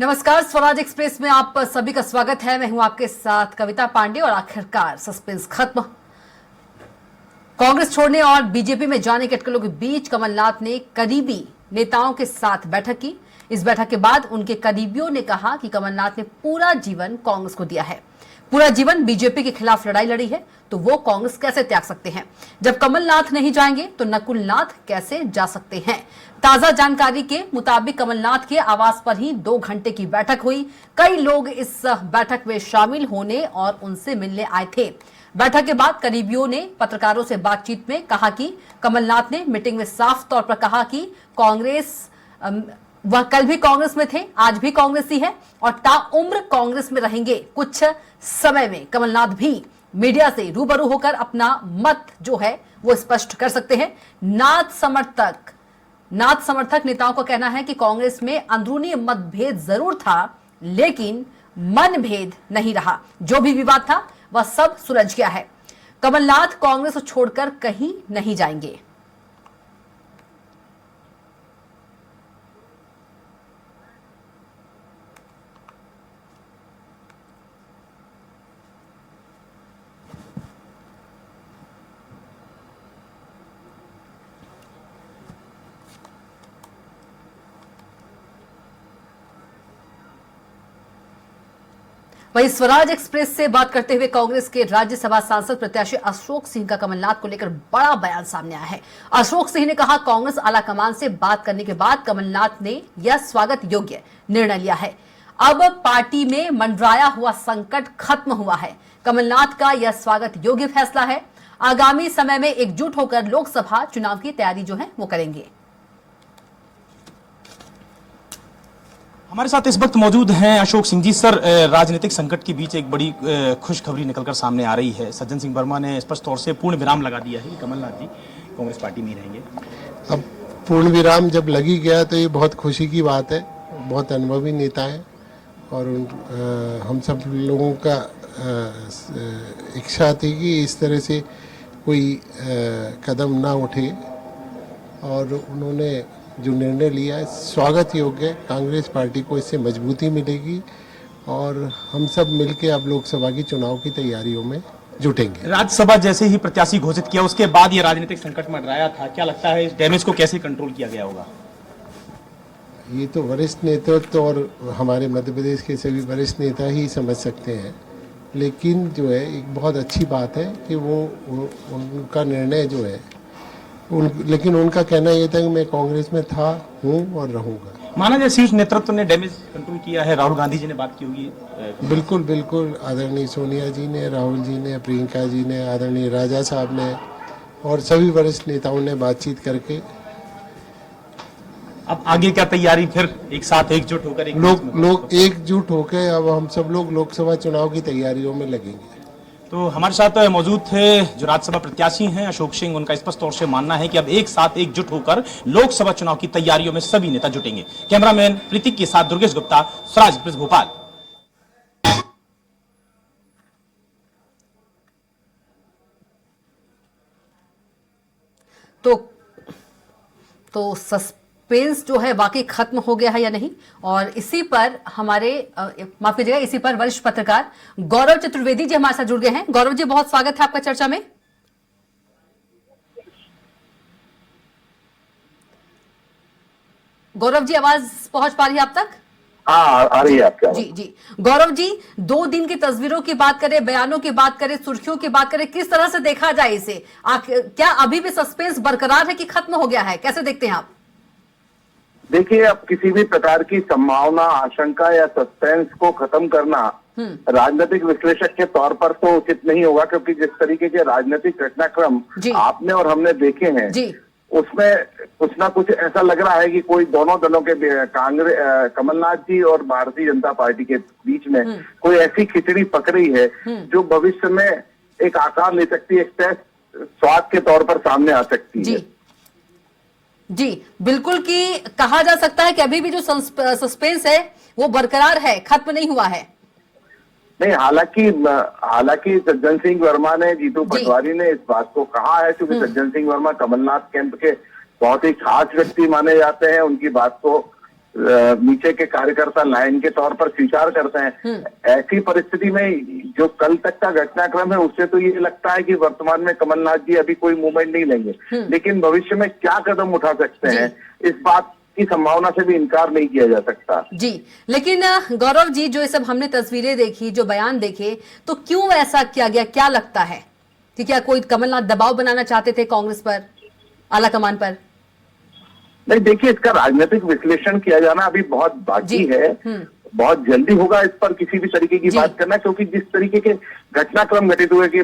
नमस्कार, स्वराज एक्सप्रेस में आप सभी का स्वागत है। मैं हूं आपके साथ कविता पांडे। और आखिरकार सस्पेंस खत्म। कांग्रेस छोड़ने और बीजेपी में जाने के अटकलों के बीच कमलनाथ ने करीबी नेताओं के साथ बैठक की। इस बैठक के बाद उनके करीबियों ने कहा कि कमलनाथ ने पूरा जीवन कांग्रेस को दिया है, पूरा जीवन बीजेपी के खिलाफ लड़ाई लड़ी है, तो वो कांग्रेस कैसे त्याग सकते हैं? जब कमलनाथ नहीं जाएंगे तो नकुलनाथ कैसे जा सकते हैं? ताजा जानकारी के मुताबिक कमलनाथ के आवास पर ही 2 घंटे की बैठक हुई। कई लोग इस बैठक में शामिल होने और उनसे मिलने आए थे। बैठक के बाद करीबियों ने पत्रकारों से बातचीत में कहा कि कमलनाथ ने मीटिंग में साफ तौर पर कहा कि कांग्रेस वह कल भी कांग्रेस में थे, आज भी कांग्रेस ही है और ताउम्र कांग्रेस में रहेंगे। कुछ समय में कमलनाथ भी मीडिया से रूबरू होकर अपना मत जो है वो स्पष्ट कर सकते हैं। नाथ समर्थक नेताओं का कहना है कि कांग्रेस में अंदरूनी मतभेद जरूर था, लेकिन मनभेद नहीं रहा। जो भी विवाद था वह सब सुलझ गया है। कमलनाथ कांग्रेस को छोड़कर कहीं नहीं जाएंगे। वहीं स्वराज एक्सप्रेस से बात करते हुए कांग्रेस के राज्यसभा सांसद प्रत्याशी अशोक सिंह का कमलनाथ को लेकर बड़ा बयान सामने आया है। अशोक सिंह ने कहा, कांग्रेस आलाकमान से बात करने के बाद कमलनाथ ने यह स्वागत योग्य निर्णय लिया है। अब पार्टी में मंडराया हुआ संकट खत्म हुआ है। कमलनाथ का यह स्वागत योग्य फैसला है। आगामी समय में एकजुट होकर लोकसभा चुनाव की तैयारी जो है वो करेंगे। हमारे साथ इस वक्त मौजूद हैं अशोक सिंह जी। सर, राजनीतिक संकट के बीच एक बड़ी खुशखबरी निकलकर सामने आ रही है। सज्जन सिंह वर्मा ने स्पष्ट तौर से पूर्ण विराम लगा दिया है कि कमलनाथ जी कांग्रेस पार्टी में ही रहेंगे। अब पूर्ण विराम जब लगी गया तो ये बहुत खुशी की बात है। बहुत अनुभवी नेता है और हम सब लोगों का इच्छा थी कि इस तरह से कोई कदम ना उठे और उन्होंने जो निर्णय लिया है स्वागत योग्य है। कांग्रेस पार्टी को इससे मजबूती मिलेगी और हम सब मिलकर अब लोकसभा की चुनाव की तैयारियों में जुटेंगे। राज्यसभा जैसे ही प्रत्याशी घोषित किया उसके बाद ये राजनीतिक संकट मंडराया था, क्या लगता है इस डैमेज को कैसे कंट्रोल किया गया होगा? ये तो वरिष्ठ नेतृत्व और हमारे मध्य प्रदेश के सभी वरिष्ठ नेता ही समझ सकते हैं, लेकिन जो है एक बहुत अच्छी बात है कि वो उनका निर्णय जो है लेकिन उनका कहना यह था कि मैं कांग्रेस में था, हूं और रहूंगा। माना जाए शीर्ष नेतृत्व ने डैमेज कंट्रोल किया है। राहुल गांधी जी ने बात की होगी। बिल्कुल बिल्कुल, आदरणीय सोनिया जी ने, राहुल जी ने, प्रियंका जी ने, आदरणीय राजा साहब ने और सभी वरिष्ठ नेताओं ने बातचीत करके अब आगे क्या तैयारी? फिर एक साथ एकजुट होकर लोग एकजुट होकर अब हम सब लोग लोकसभा चुनाव की तैयारियों में लगेंगे। तो हमारे साथ मौजूद थे जो राज्यसभा प्रत्याशी हैं अशोक सिंह। उनका स्पष्ट तौर से मानना है कि अब एक साथ एकजुट होकर लोकसभा चुनाव की तैयारियों में सभी नेता जुटेंगे। कैमरामैन प्रतीक के साथ दुर्गेश गुप्ता, स्वराज एक्सप्रेस भोपाल। तो सस्पेंस जो है वाकई खत्म हो गया है या नहीं, और इसी पर हमारे माफ कीजिएगा, इसी पर वरिष्ठ पत्रकार गौरव चतुर्वेदी जी हमारे साथ जुड़ गए हैं। गौरव जी, बहुत स्वागत है आपका चर्चा में। गौरव जी, आवाज पहुंच पा रही है आप तक? हाँ, आ रही है आपकी। जी जी गौरव जी, 2 दिन की तस्वीरों की बात करें, बयानों की बात करें, सुर्खियों की बात करें, किस तरह से देखा जाए इसे? क्या अभी भी सस्पेंस बरकरार है कि खत्म हो गया है? कैसे देखते हैं आप? देखिए, अब किसी भी प्रकार की संभावना, आशंका या सस्पेंस को खत्म करना राजनीतिक विश्लेषक के तौर पर तो उचित नहीं होगा, क्योंकि जिस तरीके के राजनीतिक घटनाक्रम आपने और हमने देखे हैं उसमें कुछ ना कुछ ऐसा लग रहा है कि कोई दोनों दलों के कांग्रेस, कमलनाथ जी और भारतीय जनता पार्टी के बीच में कोई ऐसी खिचड़ी पक रही है जो भविष्य में एक आकार ले सकती है, एक तय स्वाद के तौर पर सामने आ सकती है। जी बिल्कुल, कि कहा जा सकता है कि अभी भी जो सस्पेंस है वो बरकरार है, खत्म नहीं हुआ है। नहीं, हालांकि सज्जन सिंह वर्मा ने, जीतू पटवारी ने इस बात को कहा है, क्योंकि सज्जन सिंह वर्मा कमलनाथ कैंप के बहुत ही खास व्यक्ति माने जाते हैं। उनकी बात को नीचे के कार्यकर्ता लाइन के तौर पर स्वीकार करते हैं। ऐसी परिस्थिति में जो कल तक का घटनाक्रम है उससे तो ये लगता है कि वर्तमान में कमलनाथ जी अभी कोई मूवमेंट नहीं लेंगे, लेकिन भविष्य में क्या कदम उठा सकते हैं इस बात की संभावना से भी इनकार नहीं किया जा सकता। जी, लेकिन गौरव जी, जो ये सब हमने तस्वीरें देखी, जो बयान देखे, तो क्यों ऐसा किया गया? क्या लगता है कि क्या कोई कमलनाथ दबाव बनाना चाहते थे कांग्रेस पर, आला कमान पर? नहीं, देखिए, इसका राजनीतिक विश्लेषण किया जाना अभी बहुत बाकी है। बहुत जल्दी होगा इस पर किसी भी तरीके की बात करना, क्योंकि जिस तरीके के घटनाक्रम घटित हुए कि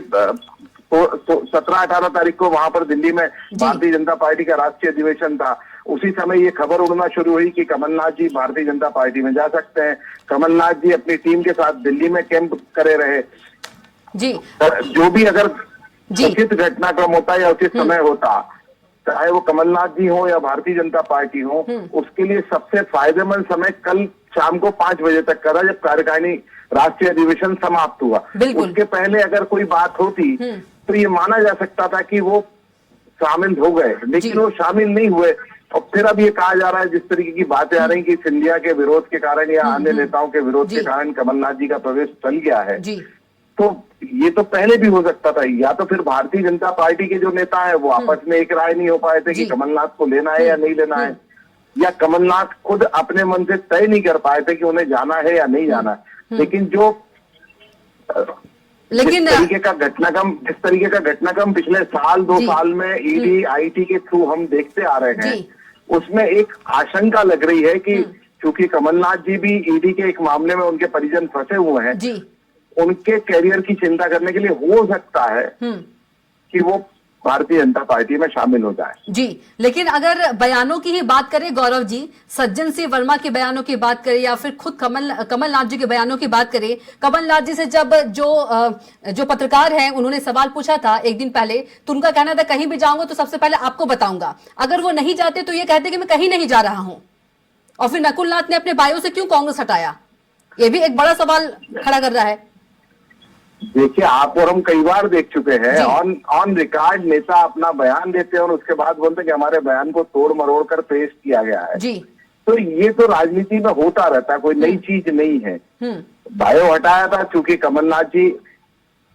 17-18 तारीख को वहां पर दिल्ली में भारतीय जनता पार्टी का राष्ट्रीय अधिवेशन था, उसी समय ये खबर उड़ना शुरू हुई कि कमलनाथ जी भारतीय जनता पार्टी में जा सकते हैं। कमलनाथ जी अपनी टीम के साथ दिल्ली में कैंप करे रहे। जी, जो भी अगर उचित घटनाक्रम होता या उचित समय होता, चाहे वो कमलनाथ जी हो या भारतीय जनता पार्टी हो, उसके लिए सबसे फायदेमंद समय कल शाम को 5 बजे तक का था, जब कार्यकारिणी राष्ट्रीय अधिवेशन समाप्त हुआ। उसके पहले अगर कोई बात होती तो ये माना जा सकता था कि वो शामिल हो गए, लेकिन वो शामिल नहीं हुए। और फिर अब ये कहा जा रहा है, जिस तरीके की बातें आ रही कि सिंधिया के विरोध के कारण या अन्य नेताओं के विरोध के कारण कमलनाथ जी का प्रवेश चल गया है, तो ये तो पहले भी हो सकता था। या तो फिर भारतीय जनता पार्टी के जो नेता है वो आपस में एक राय नहीं हो पाए थे कि कमलनाथ को लेना है या नहीं लेना है, या कमलनाथ खुद अपने मन से तय नहीं कर पाए थे कि उन्हें जाना है या नहीं जाना है। लेकिन जिस तरीके का घटनाक्रम पिछले साल 2 साल में ईडी आईटी के थ्रू हम देखते आ रहे हैं, उसमें एक आशंका लग रही है कि चूंकि कमलनाथ जी भी ईडी के एक मामले में उनके परिजन फंसे हुए हैं, उनके कैरियर की चिंता करने के लिए हो सकता है कि वो भारतीय जनता पार्टी में शामिल हो जाए। जी, लेकिन अगर बयानों की ही बात करें गौरव जी, सज्जन सिंह वर्मा के बयानों की बात करें या फिर खुद कमलनाथ जी के बयानों की बात करें, कमलनाथ जी से जब जो पत्रकार हैं उन्होंने सवाल पूछा था एक दिन पहले, तो उनका कहना था कहीं भी जाऊंगा तो सबसे पहले आपको बताऊंगा। अगर वो नहीं जाते तो ये कहते कि मैं कहीं नहीं जा रहा हूं। और फिर नकुल नाथ ने अपने बायो से क्यों कांग्रेस हटाया, ये भी एक बड़ा सवाल खड़ा कर रहा है। देखिए, आप और हम कई बार देख चुके हैं, ऑन रिकॉर्ड नेता अपना बयान देते हैं और उसके बाद बोलते हैं कि हमारे बयान को तोड़ मरोड़ कर पेश किया गया है। तो ये तो राजनीति में होता रहता है, कोई नई चीज नहीं है। बायो हटाया था क्योंकि कमलनाथ जी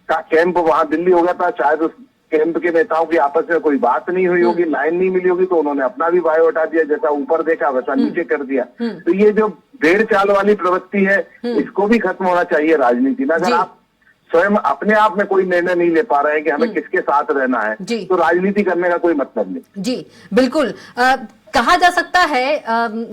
का कैंप वहां दिल्ली हो गया था, शायद उस कैंप के नेताओं की आपस में कोई बात नहीं हुई होगी, लाइन नहीं मिली होगी, तो उन्होंने अपना भी बायो हटा दिया, जैसा ऊपर देखा वैसा नीचे कर दिया। तो ये जो भेड़ चाल वाली प्रवृत्ति है, इसको भी खत्म होना चाहिए राजनीति में। अगर आप स्वयं अपने आप में कोई निर्णय नहीं ले पा रहे हैं कि हमें किसके साथ रहना है, तो राजनीति करने का कोई मतलब नहीं। जी बिल्कुल। कहा जा सकता है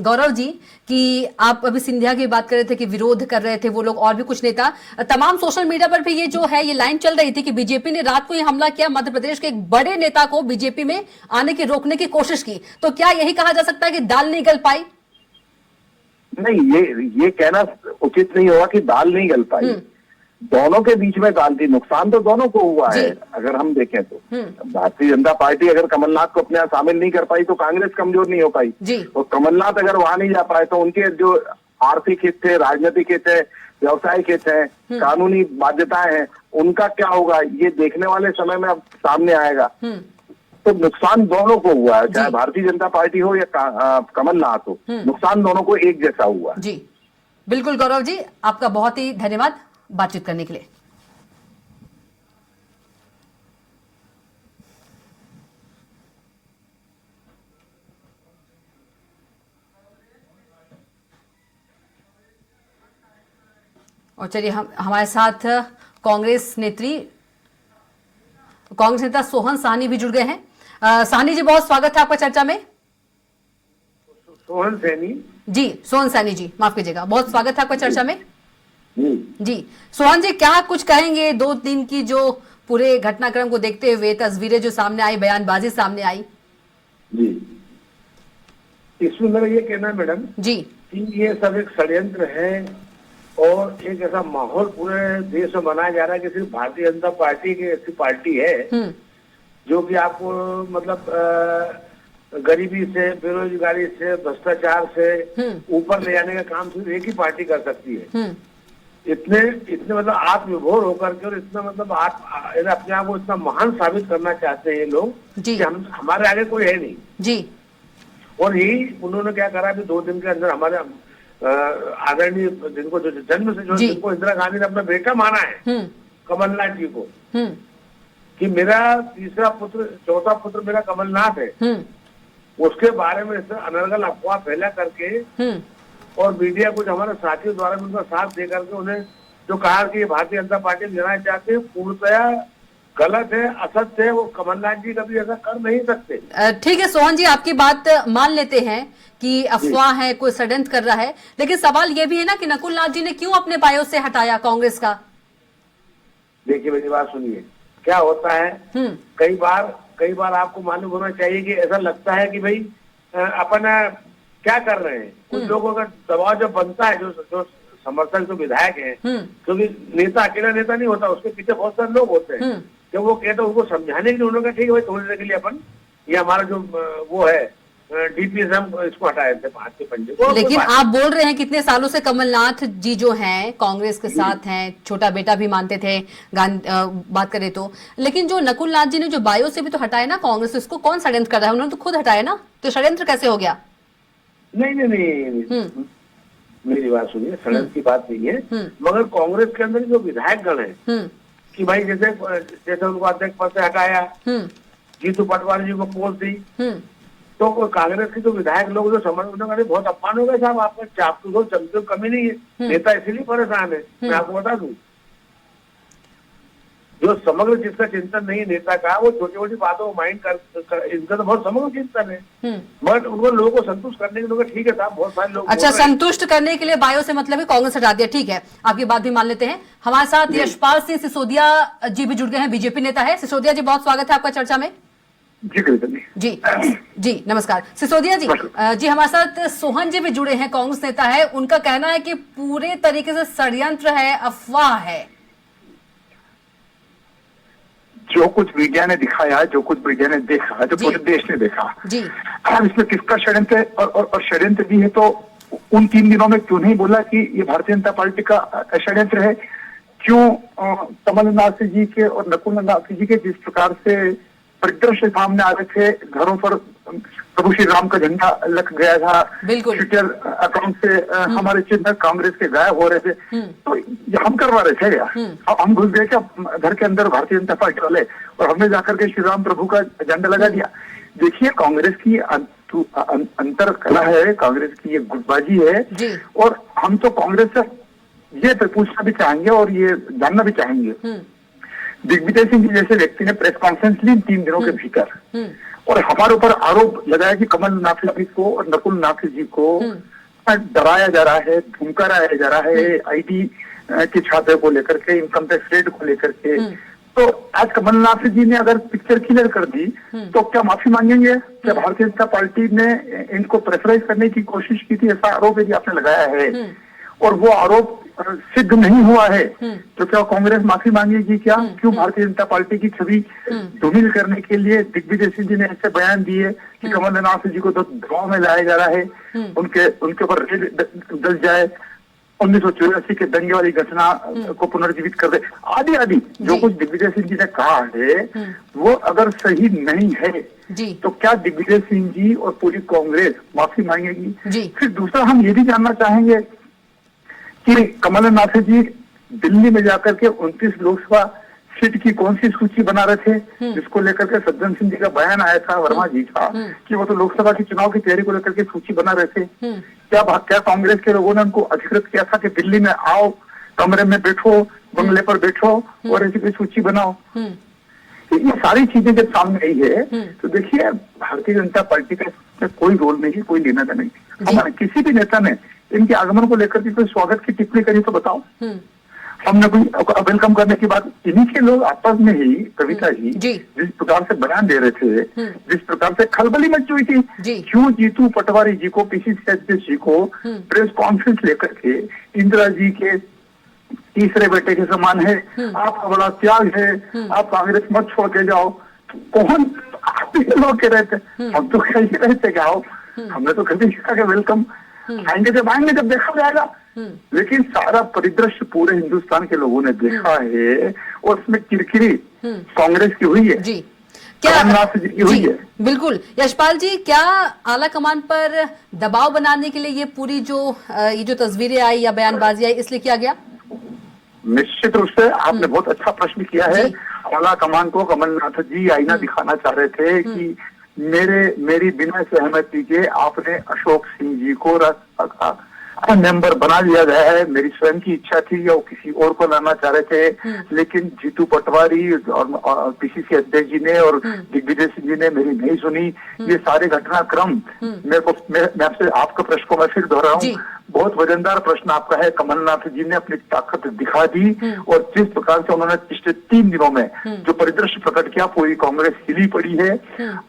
गौरव जी कि आप अभी सिंधिया की बात कर रहे थे कि विरोध कर रहे थे वो लोग और भी कुछ नेता, तमाम सोशल मीडिया पर भी ये जो है ये लाइन चल रही थी कि बीजेपी ने रात को ये हमला किया, मध्य प्रदेश के एक बड़े नेता को बीजेपी में आने की रोकने की कोशिश की। तो क्या यही कहा जा सकता है कि दाल नहीं गल पाई? नहीं, ये कहना उचित नहीं होगा कि दाल नहीं गल पाई। दोनों के बीच में दाल थी, नुकसान तो दोनों को हुआ है। अगर हम देखें तो भारतीय जनता पार्टी अगर कमलनाथ को अपने यहाँ शामिल नहीं कर पाई तो कांग्रेस कमजोर नहीं हो पाई, और कमलनाथ अगर वहां नहीं जा पाए तो उनके जो आर्थिक हित थे, राजनीतिक हित है, व्यवसायिक हित है, कानूनी बाध्यताएं हैं, उनका क्या होगा ये देखने वाले समय में अब सामने आएगा। तो नुकसान दोनों को हुआ है, चाहे भारतीय जनता पार्टी हो या कमलनाथ हो, नुकसान दोनों को एक जैसा हुआ। जी बिल्कुल गौरव जी, आपका बहुत ही धन्यवाद बातचीत करने के लिए। और चलिए हमारे साथ कांग्रेस नेता सोहन साहनी भी जुड़ गए हैं। साहनी जी, बहुत स्वागत है आपका चर्चा में। सोहन सैनी जी माफ कीजिएगा, बहुत स्वागत है आपका चर्चा में। जी सोहन जी, क्या कुछ कहेंगे 2 दिन की जो पूरे घटनाक्रम को देखते हुए तस्वीरें जो सामने आई, बयानबाजी सामने आई? जी, इसमें मेरा ये कहना है मैडम जी कि ये सब एक षड्यंत्र है और एक ऐसा माहौल पूरे देश में बनाया जा रहा है कि सिर्फ भारतीय जनता पार्टी की ऐसी पार्टी है जो कि आपको मतलब गरीबी से, बेरोजगारी से, भ्रष्टाचार से ऊपर ले जाने का काम सिर्फ एक ही पार्टी कर सकती है। इतने मतलब आत्मविभोर होकर के और इतना मतलब अपने आप को इतना महान साबित करना चाहते हैं ये लोग कि हमारे आगे कोई है नहीं। जी और यही उन्होंने क्या करा अभी 2 दिन के अंदर हमारे आदरणीय जिनको जो जन्म से जो जी। जिनको इंदिरा गांधी ने अपना बेटा माना है कमलनाथ जी को कि मेरा तीसरा पुत्र चौथा पुत्र मेरा कमलनाथ है, उसके बारे में इस अनर्गल अफवाह फैला करके और मीडिया कुछ हमारे साथियों द्वारा भी उनका साथ दे करके उन्हें जो कहा कि ये भारतीय जनता पार्टी में जाना चाहते हैं, पूर्णतया गलत है, असत्य है। वो कमलनाथ जी कभी ऐसा कर नहीं सकते। ठीक है सोहन जी, आपकी बात मान लेते हैं कि अफवाह है, कोई षड्यंत्र कर रहा है, लेकिन सवाल ये भी है ना कि नकुल नाथ जी ने क्यों अपने बायो से हटाया कांग्रेस का? देखिए मेरी बात सुनिए, क्या होता है कई बार आपको मालूम होना चाहिए कि ऐसा लगता है कि भाई अपन क्या कर रहे हैं। कुछ लोगों का दबाव जब बनता है, जो समर्थक जो विधायक हैं, क्योंकि नेता अकेला नेता नहीं होता, उसके पीछे बहुत सारे लोग होते हैं। जब वो कहते हैं उनको समझाने के लिए उन्होंने कहा ठीक है भाई थोड़ी देर के लिए अपन ये हमारा जो वो है डीपीएस हम इसको हटाए थे हाथ के पंजे को। लेकिन आप बोल रहे हैं कितने सालों से कमलनाथ जी जो हैं कांग्रेस के साथ हैं, छोटा बेटा भी मानते थे बात करें तो, लेकिन जो नकुल नाथ जी ने जो बायो से भी तो हटाया ना कांग्रेस, इसको कौन षड्यंत्र कर रहा है? उन्होंने तो खुद हटाया ना, तो षड्यंत्र कैसे हो गया? नहीं मेरी बात सुनिए, षड्यंत्र की बात नहीं है, मगर कांग्रेस के अंदर जो विधायक गण है कि भाई जैसे उनको अध्यक्ष पद से हटाया, जीतू पटवारी जी को पोस्ट दी, तो कांग्रेस के जो विधायक लोग जो समझ बहुत अपमान हो गए साहब, आपका चापलूस चमचम कमी नहीं है, नेता इसीलिए परेशान है। मैं आपको बता दूं, जो समग्र जिसका चिंतन नहीं नेता का, वो छोटी छोटी बातों को माइंड कर इनका तो बहुत समग्र चिंतन है, बट उनको लोगों को संतुष्ट करने के लिए ठीक है साहब, बहुत सारे लोग अच्छा संतुष्ट करने के लिए बायो से मतलब है कांग्रेस हटा दिया, ठीक है, आपकी बात भी मान लेते हैं। हमारे साथ यशपाल सिंह सिसोदिया जी भी जुड़ गए हैं, बीजेपी नेता है। सिसोदिया जी बहुत स्वागत है आपका चर्चा में। जी नमस्कार सिसोदिया जी। जी हमारे साथ सोहन जी भी जुड़े हैं, कांग्रेस नेता है। उनका कहना है कि पूरे तरीके से षड्यंत्र है, अफवाह है। जो कुछ मीडिया ने दिखाया, जो कुछ मीडिया ने देखा, जो पूरे देश ने देखा, अब इसमें किसका षड्यंत्र है और षड्यंत्र भी है तो उन 3 दिनों में क्यों नहीं बोला कि ये भारतीय जनता पार्टी का षड्यंत्र है? क्यों कमलनाथ जी के और नकुल नाथ जी के जिस प्रकार से परिदृश्य सामने आ रहे थे, घरों पर प्रभु श्री राम का झंडा लग गया था, ट्विटर अकाउंट से हमारे चिन्ह कांग्रेस के गायब हो रहे थे, तो ये हम करवा रहे थे क्या? हम घुस गए क्या घर के अंदर भारतीय जनता पार्टी वाले और हमने जाकर के श्री राम प्रभु का झंडा लगा दिया? देखिए कांग्रेस की अंतर कला है, कांग्रेस की ये गुटबाजी है, और हम तो कांग्रेस से ये पूछना भी चाहेंगे और ये जानना भी चाहेंगे, दिग्विजय सिंह जी जैसे व्यक्ति ने प्रेस कॉन्फ्रेंस ली 3 दिनों के भीतर और हमारे ऊपर आरोप लगाया कि कमलनाथ जी को और नकुल नाथ जी को डराया जा रहा है, धमकाया जा रहा है, आईटी के छात्रों को लेकर के, इनकम टैक्स रेट को लेकर के। तो आज कमलनाथ जी ने अगर पिक्चर क्लियर कर दी तो क्या माफी मांगेंगे? क्या भारतीय जनता पार्टी ने इनको प्रेशराइज करने की कोशिश की थी? ऐसा आरोप यदि आपने लगाया है और वो आरोप सिद्ध नहीं हुआ है तो क्या कांग्रेस माफी मांगेगी क्या? क्यों भारतीय जनता पार्टी की छवि धूमिल करने के लिए दिग्विजय सिंह जी ने ऐसे बयान दिए कि कमलनाथ जी को तो दबाव में लाया जा रहा है, उनके ऊपर रेड डल जाए, 1984 के दंगे वाली घटना को पुनर्जीवित कर दे, आदि आदि जो कुछ दिग्विजय सिंह जी ने कहा है वो अगर सही नहीं है तो क्या दिग्विजय सिंह जी और पूरी कांग्रेस माफी मांगेगी? फिर दूसरा हम ये भी जानना चाहेंगे कि कमलनाथ जी दिल्ली में जाकर के 29 लोकसभा सीट की कौन सी सूची बना रहे थे, जिसको लेकर के सज्जन सिंह जी का बयान आया था, वर्मा जी का, कि वो तो लोकसभा के चुनाव की तैयारी को लेकर के सूची बना रहे थे। क्या कांग्रेस के लोगों ने उनको अधिकृत किया था कि दिल्ली में आओ, कमरे में बैठो, बंगले पर बैठो और ऐसी कोई सूची बनाओ? ये सारी चीजें जब सामने आई है तो देखिए भारतीय जनता पार्टी का कोई रोल नहीं, कोई लेना देना नहीं। हमारे किसी भी नेता ने इनके आगमन को लेकर के कोई स्वागत की टिप्पणी करी तो बताओ? हमने कोई वेलकम करने की बात? इन्हीं के लोग आपस में ही, कविता जी जिस प्रकार से बयान दे रहे थे, जिस प्रकार से खलबली मच हुई थी, क्यों जीतू पटवारी जी को, पीसीसी अध्यक्ष जी को प्रेस कॉन्फ्रेंस लेकर के इंदिरा जी के तीसरे बेटे के समान है, आपका बड़ा त्याग है, आप कांग्रेस मत छोड़ के जाओ, कौन आप लोग कह रहे थे? हम तो कह ही रहे थे कि आओ, हमने तो कभी कहा कि वेलकम आएंगे जब देखा जाएगा। लेकिन सारा परिदृश्य पूरे हिंदुस्तान के लोगों ने देखा है और उसमें किरकिरी कांग्रेस की हुई है। कमलनाथ जी की हुई जी, है। बिल्कुल। यशपाल जी, क्या आला कमान पर दबाव बनाने के लिए ये पूरी ये जो तस्वीरें आई या बयानबाजी आई, इसलिए किया गया? निश्चित रूप से आपने बहुत अच्छा प्रश्न किया है। जी। आला कमान को कमलनाथ जी आईना दिखाना चाह रहे थे कि मेरी बिना सहमति के आपने अशोक सिंह जी को मेंबर बना दिया गया है। मेरी स्वयं की इच्छा थी या वो किसी और को लाना चाह रहे थे, लेकिन जीतू पटवारी और पीसीसी अध्यक्ष जी ने और दिग्विजय सिंह जी ने मेरी नहीं सुनी। ये सारे घटनाक्रम मैं आपसे आपका प्रश्न को मैं फिर दोहराऊं। बहुत वजनदार प्रश्न आपका है। कमलनाथ जी ने अपनी ताकत दिखा दी और जिस प्रकार से उन्होंने पिछले 3 दिनों में जो परिदृश्य प्रकट किया, पूरी कांग्रेस हिली पड़ी है।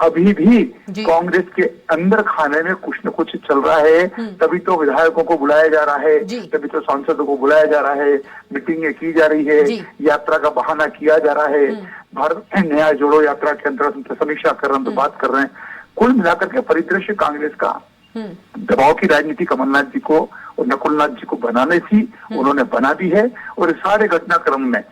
अभी भी कांग्रेस के अंदर खाने में कुछ न कुछ चल रहा है। तभी तो विधायकों को बुलाया जा रहा है, तभी तो सांसदों को बुलाया जा रहा है, मीटिंगें की जा रही है, यात्रा का बहाना किया जा रहा है। भारत न्याय जोड़ो यात्रा के अंतर्गत समीक्षा कर रहे हैं, तो बात कर रहे हैं। कुल मिलाकर के परिदृश्य कांग्रेस का दबाव की राजनीति कमलनाथ जी को और नकुलनाथ जी को बनाने थी, उन्होंने बना दी है। और इस सारे घटनाक्रम में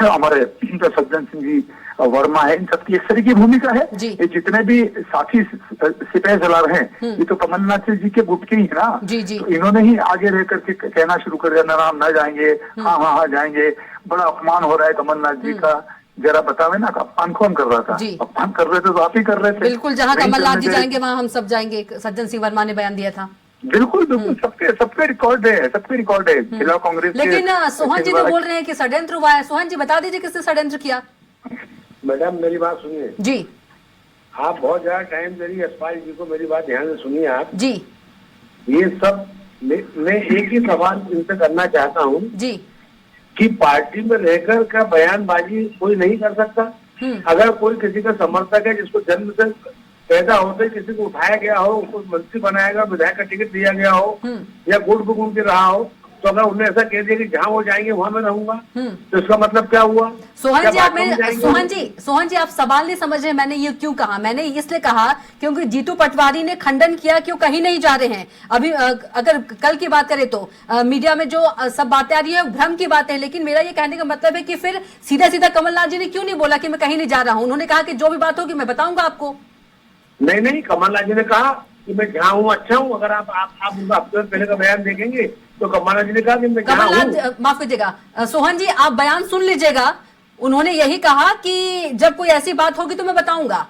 हमारे सज्जन सिंह जी वर्मा है, इन सबकी एक तरह की भूमिका है। ये जितने भी साथी सिपाही सलार हैं, ये तो कमलनाथ जी के गुट के ही है ना। तो इन्होंने ही आगे रह करके कहना शुरू कर दिया, ना हम ना जाएंगे, हाँ जाएंगे। बड़ा अपमान हो रहा है कमलनाथ जी का। जरा बतावे ना, अपमान कौन कर रहा था? अपमान कर रहे थे तो आप ही कर रहे थे। बिल्कुल, जहाँ कमलनाथ जी जाएंगे वहाँ हम सब जाएंगे, सज्जन सिंह वर्मा ने बयान दिया था। बिल्कुल बिल्कुल, सबके रिकॉर्ड है जिला कांग्रेस। लेकिन सोहन जी तो बोल रहे हैं कि षड्यंत्र हुआ है। सोहन जी बता दीजिए किसने षड्यंत्र किया? मैडम मेरी बात सुनिए जी। आप बहुत ज्यादा टाइम दे रही है यशपाल जी को, मेरी बात ध्यान से सुनिए आप जी। ये सब मैं एक ही सवाल इनसे करना चाहता हूँ जी कि पार्टी में रहकर का बयानबाजी कोई नहीं कर सकता? अगर कोई किसी का समर्थक है जिसको जन्म से पैदा होते किसी को उठाया गया हो, उसको मंत्री बनाया गया, विधायक का टिकट दिया गया हो या गुट बुगुन के रहा हो, तो अगर उन्हें ऐसा कह दिया कि जहाँ वो जाएंगे वहां मैं रहूंगा, तो इसका मतलब क्या हुआ? सोहन जी आप सवाल नहीं समझ रहे। मैंने ये क्यों कहा? मैंने इसलिए कहा क्योंकि जीतू पटवारी ने खंडन किया कि वो कहीं नहीं जा रहे हैं। अभी अगर कल की बात करें तो मीडिया में जो सब बातें आ रही है भ्रम की बातें है, लेकिन मेरा ये कहने का मतलब है कि फिर सीधा सीधा कमलनाथ जी ने क्यों नहीं बोला कि मैं कहीं नहीं जा रहा हूँ? उन्होंने कहा कि जो भी बात होगी मैं बताऊंगा आपको। नहीं, कमलनाथ जी ने कहा कि मैं जहाँ हूँ अच्छा हूँ। अगर आप उनका हफ्ते पहले का बयान देखेंगे तो कमलनाथ जी ने कहा कि मैं जहाँ हूँ। माफ कीजिएगा सोहन जी, आप बयान सुन लीजिएगा। उन्होंने यही कहा कि जब कोई ऐसी बात होगी तो मैं बताऊंगा।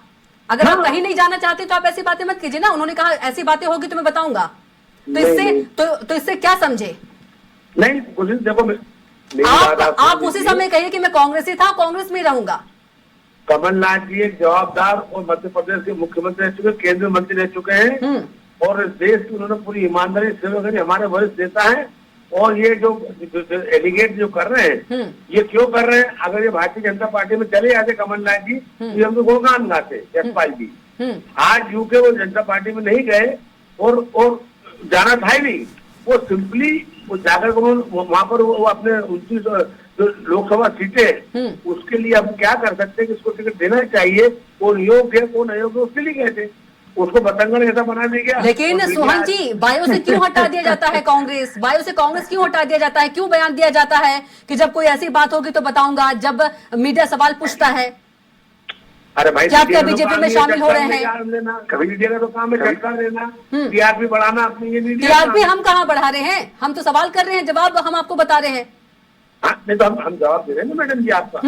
अगर आप कहीं नहीं जाना चाहते तो आप ऐसी बातें मत कीजिए ना। उन्होंने कहा ऐसी बातें होगी तो मैं बताऊंगा। तो इससे क्या समझे? नहीं कुछ देखो, आप उसी समय कहिए कि मैं कांग्रेसी था, कांग्रेस में रहूंगा। कमलनाथ जी एक जवाबदार और मध्य प्रदेश के मुख्यमंत्री रह चुके, केंद्रीय मंत्री रह चुके हैं और इस देश की उन्होंने पूरी ईमानदारी सेवा करी, हमारे वरिष्ठ नेता है। और ये जो एलिगेट जो कर रहे हैं, ये क्यों कर रहे हैं? अगर ये भारतीय जनता पार्टी में चले जाते कमलनाथ जी तो हम तो गुणगान गाते यशपाल जी। आज यूके वो जनता पार्टी में नहीं गए और जाना था ही नहीं। वो सिंपली वो जाकर वहां पर वो अपने 29 जो लोकसभा सीटें उसके लिए हम क्या कर सकते हैं कि उसको टिकट देना चाहिए, कौन योग्य है कौन अयोग्य, उसके लिए गए थे। उसको बतंगड़ ऐसा बना दिया गया। लेकिन सोहन जी, बायो से क्यों हटा दिया जाता है कांग्रेस? बायो से कांग्रेस क्यों हटा दिया जाता है? क्यों बयान दिया जाता है कि जब कोई ऐसी बात होगी तो बताऊंगा, जब मीडिया सवाल पूछता है? अरे भाई, क्या आप बीजेपी में शामिल हो रहे हैं? कभी मीडिया का तो काम है झटका देना, टीआरपी बढ़ाना। अपनी ये टीआरपी हम कहाँ बढ़ा रहे हैं? हम तो सवाल कर रहे हैं, जवाब हम आपको बता रहे हैं। नहीं तो हम जवाब दे रहे हैं मैडम जी आपका।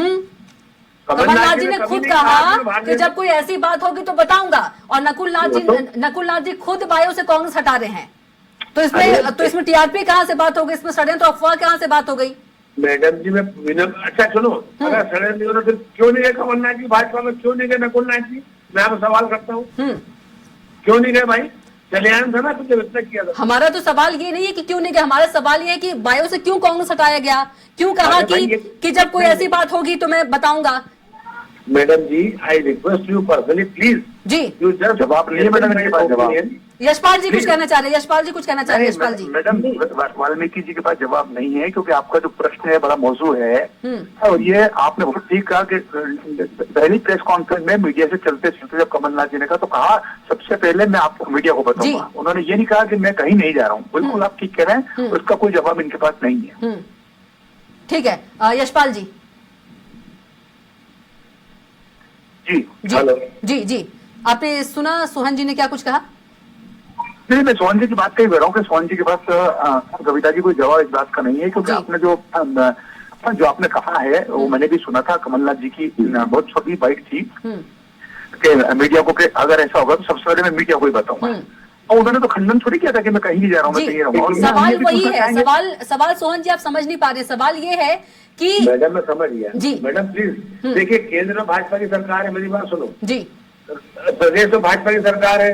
कमलनाथ जी ने खुद कहा कि जब कोई ऐसी बात होगी तो बताऊंगा, और नकुलनाथ जी खुद बायो से कांग्रेस हटा रहे हैं। तो इसमें टीआरपी कहाँ से बात हो गई? इसमें षड्यंत्र अफवाह कहाँ से बात हो गई? मैडम जी मैं अच्छा सुनो, अगर षड्यंत्र हो फिर क्यों नहीं गए कमलनाथ जी भाजपा में? क्यों नहीं गए नकुलनाथ जी? मैं आपसे सवाल करता हूँ, क्यों नहीं गए भाई? चले आए था ना, कुछ इतना किया था। हमारा तो सवाल ये नहीं है कि क्यों नहीं गए, हमारा सवाल ये है कि बायो से क्यों कांग्रेस हटाया गया? क्यों कहा कि जब कोई ऐसी बात होगी तो मैं बताऊंगा? Madam ji, I request you personally please जी, यू जस्ट जवाब नहीं मैडम। यशपाल जी कुछ कहना चाह रहे हैं? यशपाल जी कुछ कहना चाह रहे हैं? यशपाल जी, मैडम वाल्मीकि जी के पास जवाब नहीं है, क्योंकि आपका जो प्रश्न है बड़ा मौजू है। और ये आपने बहुत ठीक कहा कि पहली प्रेस कॉन्फ्रेंस में मीडिया से चलते चलते जब कमलनाथ जी ने कहा तो कहा सबसे पहले मैं आपको मीडिया को बताऊंगा। उन्होंने ये नहीं कहा कि मैं कहीं नहीं जा रहा हूँ। बिल्कुल आप ठीक कह रहे हैं, उसका कोई जवाब इनके पास नहीं है। ठीक है, यशपाल जी। जी जी हेलो। जी आपने सुना सोहन जी ने क्या कुछ कहा? नहीं, मैं सोहन जी की बात कही रहा हूँ कि सोहन जी के पास कविता जी कोई जवाब इस बात का नहीं है, क्योंकि जी। आपने जो आपने कहा है वो मैंने भी सुना था। कमलनाथ जी की बहुत छोटी बाइट थी कि मीडिया को कि अगर ऐसा होगा तो सबसे पहले मैं मीडिया को ही बताऊंगा, और उन्होंने तो खंडन थोड़ी किया था कि मैं कहीं नहीं जा रहा हूँ, मैं जी कहीं रहूंगा। और सवाल हम ये भी वही पूछना है, चाहेंगे- सवाल सोहन जी आप समझ नहीं पा रहे। सवाल ये है कि मैडम मैं समझ गया। जी। मैडम प्लीज देखिए, केंद्र में भाजपा की सरकार है, मेरी बात सुनो। जी प्रदेश में भाजपा की सरकार है,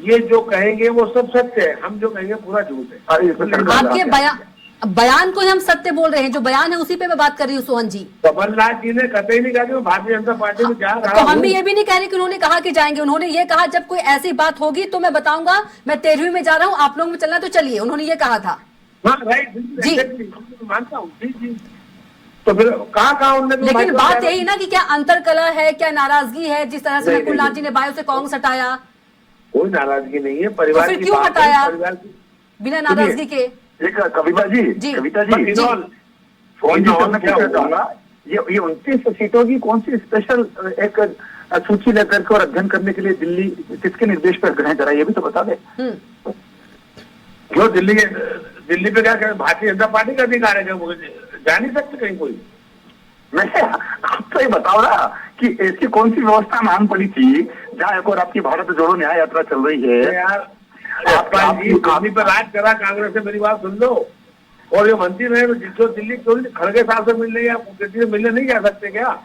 ये जो कहेंगे वो सब सत्य है, हम जो कहेंगे पूरा झूठ है। अरे इसमें सरकार- आपके बयान को ही हम सत्य बोल रहे हैं, जो बयान है उसी पे मैं बात कर रही हूँ सोहन जी। कमलनाथ जी ने कतई नहीं कहा कि मैं भारतीय जनता पार्टी में जा रहा तो हम भी हूँ। ये भी नहीं कह रहे कि उन्होंने कहा कि जाएंगे। उन्होंने ये कहा जब कोई ऐसी बात होगी तो मैं बताऊंगा, मैं 13वीं में जा रहा हूँ, आप लोग में चलना तो चलिए, उन्होंने ये कहा था। हाँ राइट, जी। मानता हूँ। जी तो फिर कहाँ उन्होंने तो लेकिन भाजपा बात में- यही ना कि क्या अंतरकला है, क्या नाराजगी है, जिस तरह से नहीं, नकुलनाथ नहीं। जी ने बायो से कांग्रेस हटाया, कोई नाराजगी नहीं है, परिवार तो फिर की क्यों बात है, हटाया? परिवार की बिना नाराजगी के? एक कविता जी। जी इनॉल सोहन जी से मैं क्या पूछना हुआ? चाहूंगा, ये 29 सीटों की कौन सी स्पेशल एक सूची लेकर के और अध्ययन करने के लिए दिल्ली किसके निर्देश पर ग्रहण करा, ये भी तो बता दे। क्यों दिल्ली पे क्या भारतीय जनता पार्टी का अधिकार है, जो जा नहीं सकते कहीं कोई। मैं आप तो ये बताओ ना कि ऐसी कौन सी व्यवस्था मांग पड़ी थी जहाँ एक और आपकी भारत जोड़ो न्याय यात्रा चल रही है। यार दिल्ली पे राज करा कांग्रेस से, मेरी बात सुन लो। और ये मंत्री रहे जो दिल्ली क्यों खड़गे साहब से मिलने या किसी से मिलने नहीं जा सकते क्या?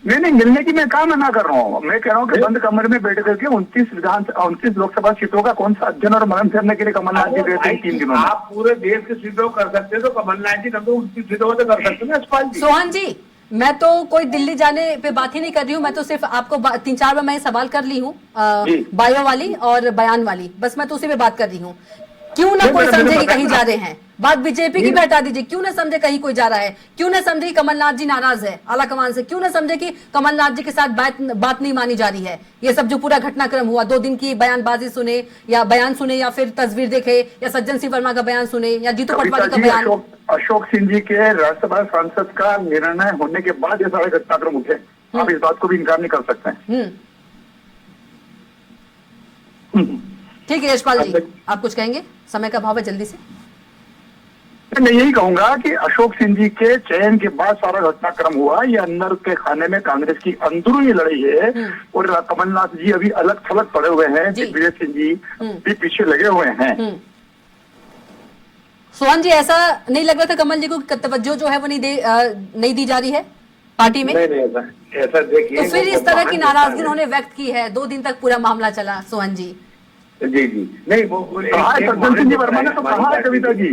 नहीं, मिलने की मैं कहाँ मना कर रहा हूँ। मैं कह रहा हूँ कि बंद कमरे में बैठ करके 29 लोकसभा सीटों का कौन सा अध्ययन और मनन करने के लिए कमलनाथ जी गए थे 3 दिनों में। आप पूरे देश की सीटों कर सकते हैं, तो कमलनाथ जी कम से 29 सीटों तो कर सकते हैं ना यशपाल जी। सोहन जी, मैं तो कोई दिल्ली जाने पे बात ही नहीं कर रही हूँ, मैं तो सिर्फ आपको 3-4 बार मैं सवाल कर ली हूँ, बायो वाली और बयान वाली, बस मैं तो उसी पे बात कर रही हूँ। क्यों ना कोई समझे कि कहीं जा रहे हैं, बात बीजेपी की बैठा दीजिए, क्यों ना समझे कहीं कोई जा रहा है, क्यों ना समझे कि कमलनाथ जी नाराज है आला कमान से, क्यों ना समझे कि कमलनाथ जी के साथ बात नहीं मानी जा रही है। ये सब जो पूरा घटनाक्रम हुआ, 2 दिन की बयानबाजी सुने या बयान सुने या फिर तस्वीर देखे या सज्जन सिंह वर्मा का बयान सुने या जीतू पटवारी का बयान। अशोक सिंह जी के राज्यसभा सांसद का निर्णय होने के बाद ये सारे घटनाक्रम उठे, आप इस बात को भी इनकार नहीं कर सकते हैं। ठीक है यशपाल जी, आप कुछ कहेंगे? समय का अभाव है, जल्दी से। मैं यही कहूंगा कि अशोक सिंह जी के चयन के बाद सारा घटनाक्रम हुआ, ये अंदर के खाने में कांग्रेस की अंदरूनी लड़ाई है, और कमलनाथ जी अभी अलग थलग पड़े हुए हैं, दिग्विजय सिंह जी भी पीछे लगे हुए हैं। सोहन जी, ऐसा नहीं लग रहा था कमल जी को तवज्जो जो है वो नहीं दी जा रही है पार्टी में? नहीं ऐसा देखिए, तो फिर इस तरह की नाराजगी उन्होंने व्यक्त की है, 2 दिन तक पूरा मामला चला सोहन जी। जी नहीं वो सज्जन सिंह जी वर्मा ने तो कहा है कविता जी,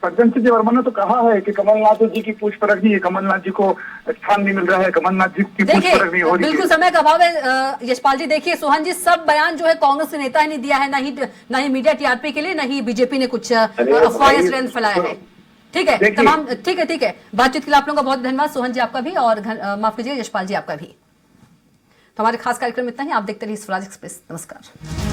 सज्जन सिंह जी वर्मा ने तो कहा है कि कमलनाथ जी की पूछपरछ नहीं है, कमलनाथ जी को स्थान नहीं मिल रहा है, कमलनाथ जी की पूछपरछ नहीं हो रही है। बिल्कुल समय का अभाव है यशपाल जी। देखिए सोहन जी, सब बयान जो है कांग्रेस के नेता ने दिया है, ना ही मीडिया टीआरपी के लिए, ना ही बीजेपी ने कुछ अफवाहें स्ट्रेंथ फैलाया है। ठीक है, तमाम ठीक है। बातचीत के लिए आप लोगों का बहुत धन्यवाद, सोहन जी आपका भी, और माफ कीजिए यशपाल जी आपका भी। तो हमारे खास कार्यक्रम में इतना ही। आप देखते रहिए स्वराज एक्सप्रेस। नमस्कार।